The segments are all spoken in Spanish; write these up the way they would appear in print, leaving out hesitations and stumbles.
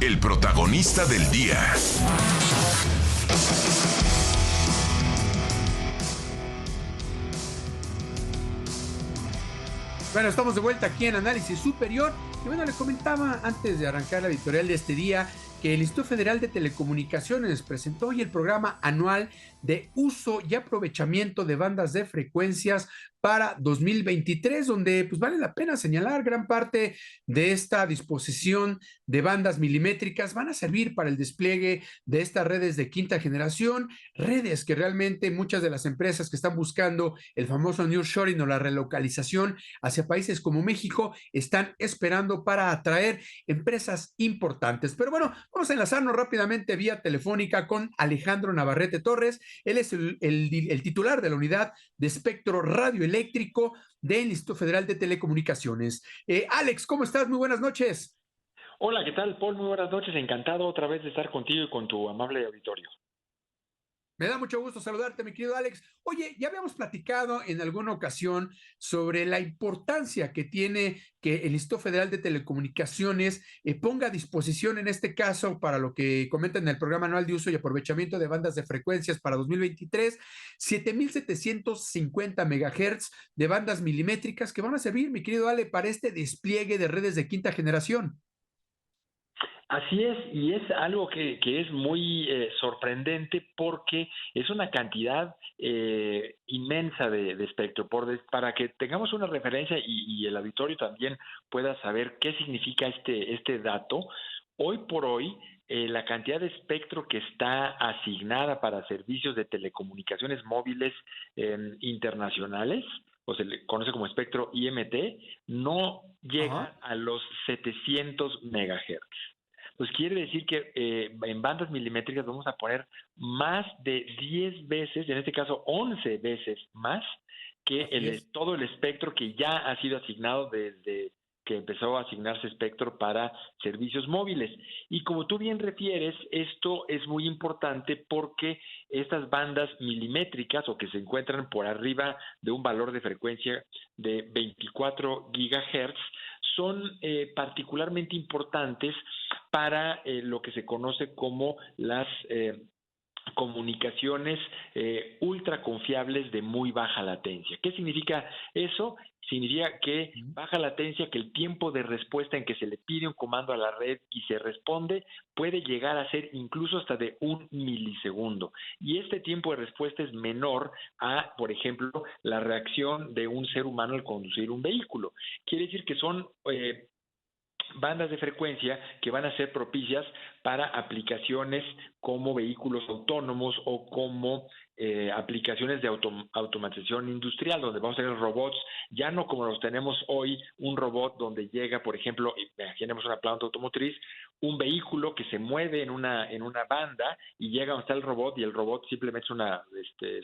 El protagonista del día. Bueno, estamos de vuelta aquí en Análisis Superior. Y bueno, le comentaba antes de arrancar la editorial de este día que el Instituto Federal de Telecomunicaciones presentó hoy el programa anual de uso y aprovechamiento de bandas de frecuencias para 2023, donde pues vale la pena señalar gran parte de esta disposición de bandas milimétricas van a servir para el despliegue de estas redes de quinta generación, redes que realmente muchas de las empresas que están buscando el famoso nearshoring o la relocalización hacia países como México están esperando para atraer empresas importantes. Pero bueno, vamos a enlazarnos rápidamente vía telefónica con Alejandro Navarrete Torres. Él es el titular de la unidad de espectro radioeléctrico del Instituto Federal de Telecomunicaciones. Alex, ¿cómo estás? Muy buenas noches. Hola, ¿qué tal, Paul? Muy buenas noches. Encantado otra vez de estar contigo y con tu amable auditorio. Me da mucho gusto saludarte, mi querido Alex. Oye, ya habíamos platicado en alguna ocasión sobre la importancia que tiene que el Instituto Federal de Telecomunicaciones ponga a disposición, en este caso, para lo que comenta en el programa anual de uso y aprovechamiento de bandas de frecuencias para 2023, 7,750 megahertz de bandas milimétricas que van a servir, mi querido Ale, para este despliegue de redes de quinta generación. Así es, y es algo que es muy sorprendente porque es una cantidad inmensa de espectro. Para que tengamos una referencia y el auditorio también pueda saber qué significa este dato, hoy por hoy la cantidad de espectro que está asignada para servicios de telecomunicaciones móviles internacionales, o se le conoce como espectro IMT, no llega Ajá. a los 700 megahertz. Pues quiere decir que en bandas milimétricas vamos a poner más de 10 veces, en este caso 11 veces más que Así es. todo el espectro que ya ha sido asignado desde que empezó a asignarse espectro para servicios móviles. Y como tú bien refieres, esto es muy importante porque estas bandas milimétricas o que se encuentran por arriba de un valor de frecuencia de 24 gigahertz son particularmente importantes para lo que se conoce como las comunicaciones ultra confiables de muy baja latencia. ¿Qué significa eso? Significa que baja latencia, que el tiempo de respuesta en que se le pide un comando a la red y se responde puede llegar a ser incluso hasta de 1 milisegundo. Y este tiempo de respuesta es menor a, por ejemplo, la reacción de un ser humano al conducir un vehículo. Quiere decir que son bandas de frecuencia que van a ser propicias para aplicaciones como vehículos autónomos o como aplicaciones de automatización industrial, donde vamos a tener robots, ya no como los tenemos hoy, un robot donde llega, por ejemplo, imaginemos una planta automotriz, un vehículo que se mueve en una banda y llega donde está el robot y el robot simplemente es una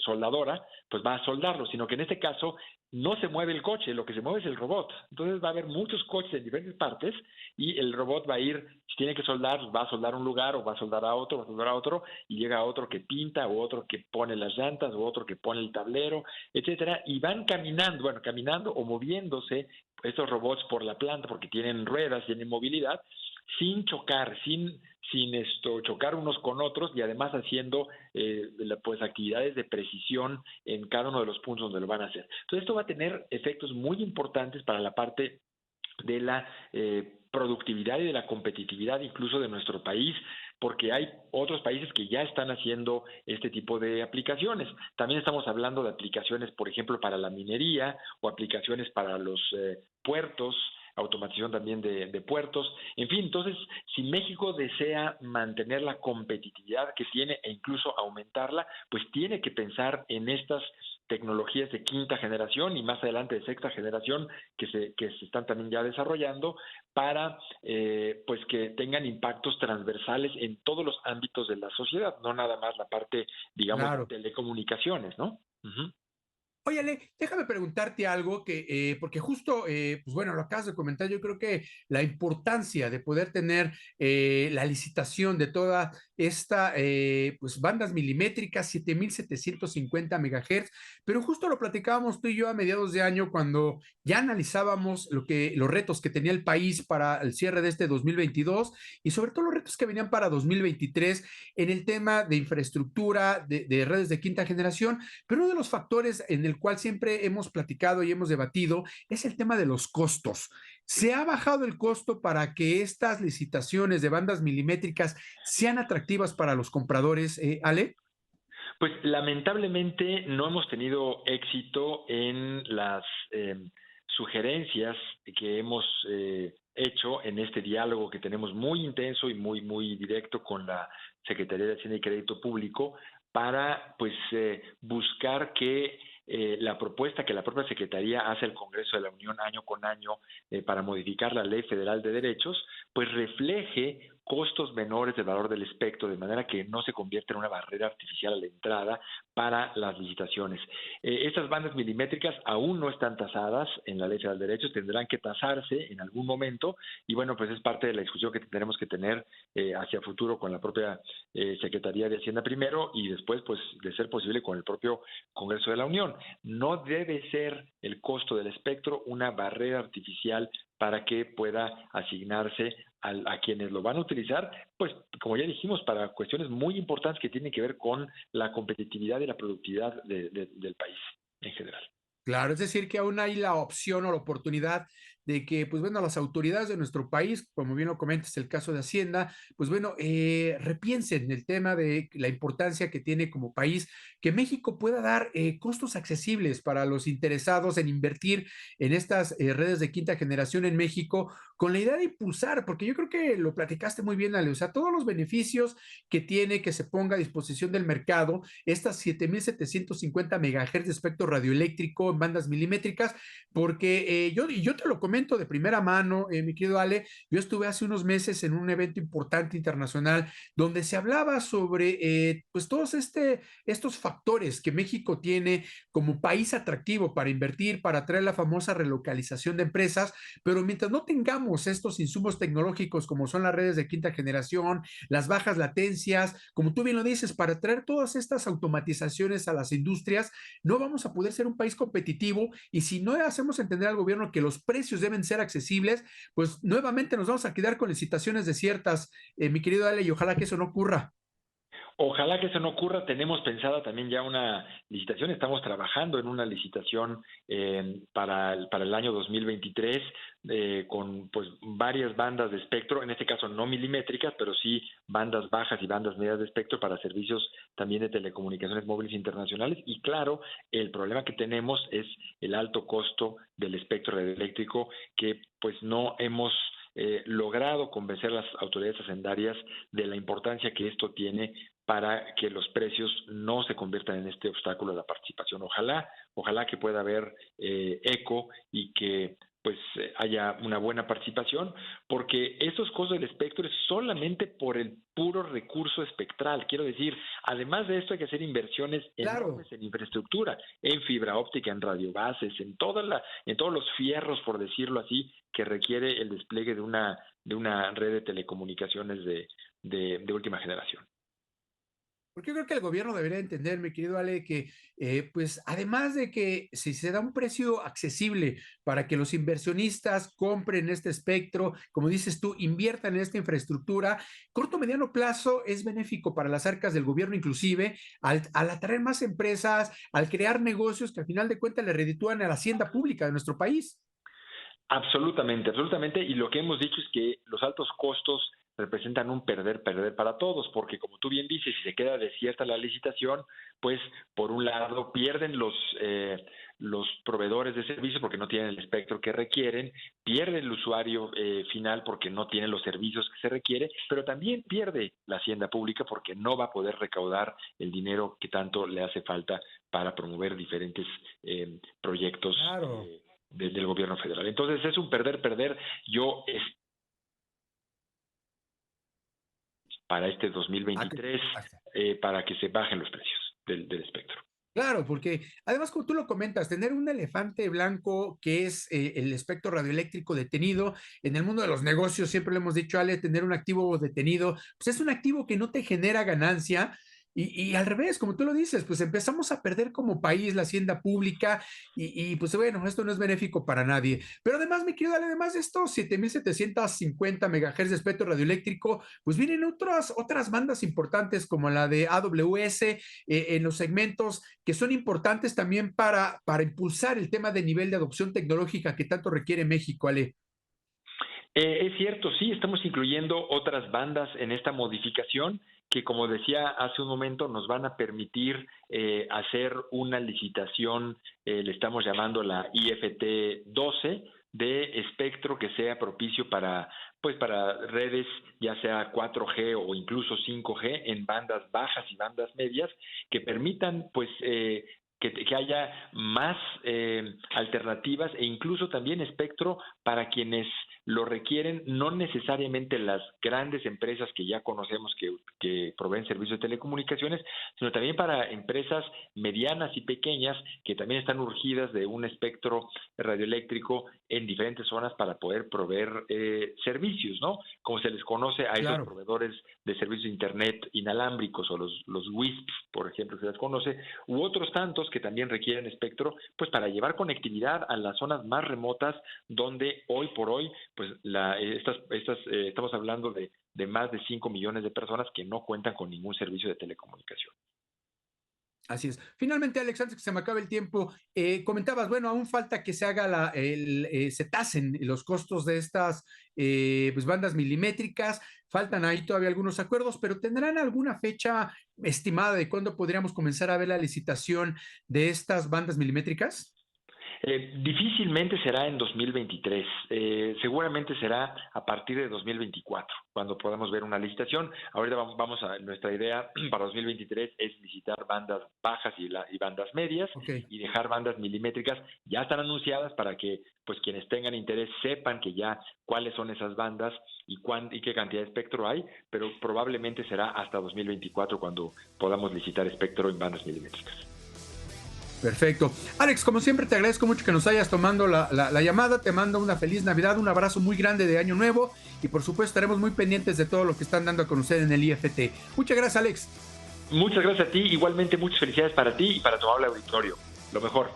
soldadora, pues va a soldarlo, sino que en este caso no se mueve el coche, lo que se mueve es el robot. Entonces va a haber muchos coches en diferentes partes y el robot va a ir, si tiene que soldar, va a soldar a un lugar o va a soldar a otro, va a soldar a otro, y llega a otro que pinta o otro que pone las llantas o otro que pone el tablero, etcétera, y van caminando o moviéndose estos robots por la planta porque tienen ruedas, tienen movilidad, sin chocar, sin chocar unos con otros y además haciendo pues actividades de precisión en cada uno de los puntos donde lo van a hacer. Entonces esto va a tener efectos muy importantes para la parte de la productividad y de la competitividad incluso de nuestro país, porque hay otros países que ya están haciendo este tipo de aplicaciones. También estamos hablando de aplicaciones, por ejemplo, para la minería o aplicaciones para los puertos, automatización también de puertos. En fin, entonces, si México desea mantener la competitividad que tiene e incluso aumentarla, pues tiene que pensar en estas tecnologías de quinta generación y más adelante de sexta generación que se están también ya desarrollando para pues que tengan impactos transversales en todos los ámbitos de la sociedad, no nada más la parte, digamos, de Claro. telecomunicaciones, ¿no? Uh-huh. Óyale, déjame preguntarte algo porque justo, pues bueno, lo acabas de comentar, yo creo que la importancia de poder tener la licitación de toda pues bandas milimétricas, 7750 megahertz, pero justo lo platicábamos tú y yo a mediados de año cuando ya analizábamos los retos que tenía el país para el cierre de este 2022 y sobre todo los retos que venían para 2023 en el tema de infraestructura, de redes de quinta generación, pero uno de los factores en el cual siempre hemos platicado y hemos debatido es el tema de los costos. ¿Se ha bajado el costo para que estas licitaciones de bandas milimétricas sean atractivas para los compradores, Ale? Pues lamentablemente no hemos tenido éxito en las sugerencias que hemos hecho en este diálogo que tenemos muy intenso y muy directo con la Secretaría de Hacienda y Crédito Público para pues buscar que la propuesta que la propia Secretaría hace al Congreso de la Unión año con año para modificar la Ley Federal de Derechos, pues refleje costos menores del valor del espectro, de manera que no se convierta en una barrera artificial a la entrada para las licitaciones. Estas bandas milimétricas aún no están tasadas en la Ley Federal de Derechos, tendrán que tasarse en algún momento y bueno, pues es parte de la discusión que tendremos que tener hacia futuro con la propia Secretaría de Hacienda primero y después, pues, de ser posible con el propio Congreso de la Unión. No debe ser el costo del espectro una barrera artificial para que pueda asignarse a quienes lo van a utilizar, pues como ya dijimos, para cuestiones muy importantes que tienen que ver con la competitividad y la productividad del país en general. Claro, es decir, que aún hay la opción o la oportunidad de que, pues bueno, las autoridades de nuestro país, como bien lo comentas, el caso de Hacienda, pues bueno, repiensen el tema de la importancia que tiene como país que México pueda dar costos accesibles para los interesados en invertir en estas redes de quinta generación en México, con la idea de impulsar, porque yo creo que lo platicaste muy bien, Ale, o sea, todos los beneficios que tiene que se ponga a disposición del mercado, estas 7750 megahertz de espectro radioeléctrico en bandas milimétricas, porque yo te lo comento de primera mano, mi querido Ale, yo estuve hace unos meses en un evento importante internacional donde se hablaba sobre pues todos estos factores que México tiene como país atractivo para invertir, para traer la famosa relocalización de empresas, pero mientras no tengamos estos insumos tecnológicos como son las redes de quinta generación, las bajas latencias, como tú bien lo dices, para traer todas estas automatizaciones a las industrias, no vamos a poder ser un país competitivo y si no hacemos entender al gobierno que los precios deben ser accesibles, pues nuevamente nos vamos a quedar con licitaciones desiertas, mi querido Ale, y ojalá que eso no ocurra. Ojalá que eso no ocurra. Tenemos pensada también ya una licitación. Estamos trabajando en una licitación para el año 2023 con pues varias bandas de espectro, en este caso no milimétricas, pero sí bandas bajas y bandas medias de espectro para servicios también de telecomunicaciones móviles internacionales. Y claro, el problema que tenemos es el alto costo del espectro radioeléctrico que pues no hemos logrado convencer a las autoridades hacendarias de la importancia que esto tiene para que los precios no se conviertan en este obstáculo de la participación. Ojalá que pueda haber eco y que pues haya una buena participación, porque esos costos del espectro es solamente por el puro recurso espectral. Quiero decir, además de esto hay que hacer inversiones Claro. enormes en infraestructura, en fibra óptica, en radiobases, en todos los fierros, por decirlo así, que requiere el despliegue de una red de telecomunicaciones de última generación. Porque yo creo que el gobierno debería entender, mi querido Ale, que pues además de que si se da un precio accesible para que los inversionistas compren este espectro, como dices tú, inviertan en esta infraestructura, corto mediano plazo es benéfico para las arcas del gobierno, inclusive al atraer más empresas, al crear negocios que al final de cuentas le reditúan a la hacienda pública de nuestro país. Absolutamente, absolutamente. Y lo que hemos dicho es que los altos costos representan un perder para todos, porque como tú bien dices, si se queda desierta la licitación, pues por un lado pierden los proveedores de servicios porque no tienen el espectro que requieren, pierde el usuario final porque no tiene los servicios que se requiere, pero también pierde la hacienda pública porque no va a poder recaudar el dinero que tanto le hace falta para promover diferentes proyectos Claro. del gobierno federal. Entonces es un perder. Yo para este Ah, 2023 para que se bajen los precios del espectro. Claro, porque además, como tú lo comentas, tener un elefante blanco que es el espectro radioeléctrico detenido, en el mundo de los negocios, siempre lo hemos dicho, Ale, tener un activo detenido, pues es un activo que no te genera ganancia. Y al revés, como tú lo dices, pues empezamos a perder como país la hacienda pública pues bueno, esto no es benéfico para nadie. Pero además, me quiero darle además de estos 7,750 megahertz de espectro radioeléctrico, pues vienen otras bandas importantes como la de AWS, en los segmentos que son importantes también para impulsar el tema de nivel de adopción tecnológica que tanto requiere México, Ale. Es cierto, sí, estamos incluyendo otras bandas en esta modificación que, como decía hace un momento, nos van a permitir hacer una licitación, le estamos llamando la IFT 12, de espectro que sea propicio para, pues, para redes, ya sea 4G o incluso 5G, en bandas bajas y bandas medias, que permitan, pues, que haya más alternativas e incluso también espectro para quienes lo requieren, no necesariamente las grandes empresas que ya conocemos que proveen servicios de telecomunicaciones, sino también para empresas medianas y pequeñas que también están urgidas de un espectro radioeléctrico en diferentes zonas para poder proveer servicios, ¿no? Como se les conoce a esos Claro. proveedores de servicios de Internet inalámbricos o los WISPs, por ejemplo, se les conoce, u otros tantos que también requieren espectro, pues para llevar conectividad a las zonas más remotas donde hoy por hoy pues estamos hablando de más de 5 millones de personas que no cuentan con ningún servicio de telecomunicación. Así es. Finalmente, Alex, antes que se me acabe el tiempo, comentabas, bueno, aún falta que se haga se tasen los costos de estas pues bandas milimétricas, faltan ahí todavía algunos acuerdos, pero ¿tendrán alguna fecha estimada de cuándo podríamos comenzar a ver la licitación de estas bandas milimétricas? Difícilmente será en 2023, seguramente será a partir de 2024, cuando podamos ver una licitación. Ahorita vamos a, nuestra idea para 2023 es licitar bandas bajas y bandas medias Ok. y dejar bandas milimétricas. Ya están anunciadas para que pues quienes tengan interés sepan que ya cuáles son esas bandas y qué cantidad de espectro hay, pero probablemente será hasta 2024 cuando podamos licitar espectro en bandas milimétricas. Perfecto. Alex, como siempre, te agradezco mucho que nos hayas tomando la llamada. Te mando una feliz Navidad, un abrazo muy grande de Año Nuevo y por supuesto estaremos muy pendientes de todo lo que están dando a conocer en el IFT. Muchas gracias, Alex. Muchas gracias a ti, igualmente muchas felicidades para ti y para tu amable auditorio. Lo mejor.